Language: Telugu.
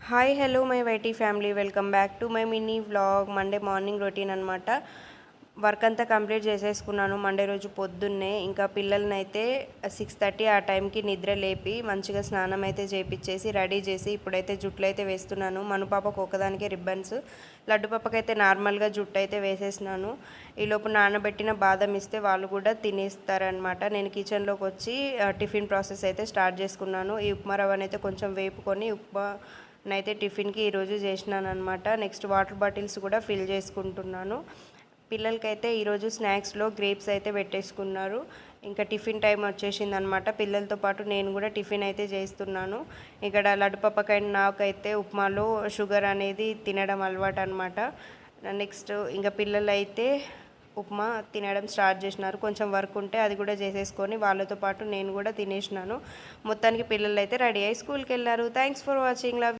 Hi hello my YT family, welcome back to my mini vlog. Monday morning routine అనమాట. వర్క్ అంతా కంప్లీట్ చేసేసుకున్నాను మండే రోజు పొద్దున్నే. ఇంకా పిల్లల్ని అయితే 6:30 ఆ టైంకి నిద్ర లేపి మంచిగా స్నానం అయితే చేపించేసి రెడీ చేసి ఇప్పుడైతే జుట్లు అయితే వేస్తున్నాను. మను పాపకు ఒకదానికే రిబ్బన్స్, లడ్డు పాపకైతే నార్మల్గా జుట్టు అయితే వేసేసినాను. ఈలోపు నానబెట్టిన బాదం ఇస్తే వాళ్ళు కూడా తినేస్తారనమాట. నేను కిచెన్లోకి వచ్చి టిఫిన్ ప్రాసెస్ అయితే స్టార్ట్ చేసుకున్నాను. ఈ ఉప్మా రవ్వని అయితే కొంచెం వేపుకొని నైతే టిఫిన్కి ఈరోజు చేసినాను అనమాట. నెక్స్ట్ వాటర్ బాటిల్స్ కూడా ఫిల్ చేసుకుంటున్నాను. పిల్లలకైతే ఈరోజు స్నాక్స్లో గ్రేప్స్ అయితే పెట్టేసుకున్నారు. ఇంకా టిఫిన్ టైం వచ్చేసిందనమాట. పిల్లలతో పాటు నేను కూడా టిఫిన్ అయితే చేస్తున్నాను. ఇక్కడ లడ్డుపప్పకైనా నాకైతే ఉప్మాలో షుగర్ అనేది తినడం అలవాటు అనమాట. నెక్స్ట్ ఇంకా పిల్లలు అయితే ఉప్మా తినడం స్టార్ట్ చేసినారు. కొంచెం వర్క్ ఉంటే అది కూడా చేసేసుకొని వాళ్ళతో పాటు నేను కూడా తినేసినాను. మొత్తానికి పిల్లలు అయితే రెడీ అయ్యి స్కూల్కి వెళ్ళారు. Thanks for watching. లవ్.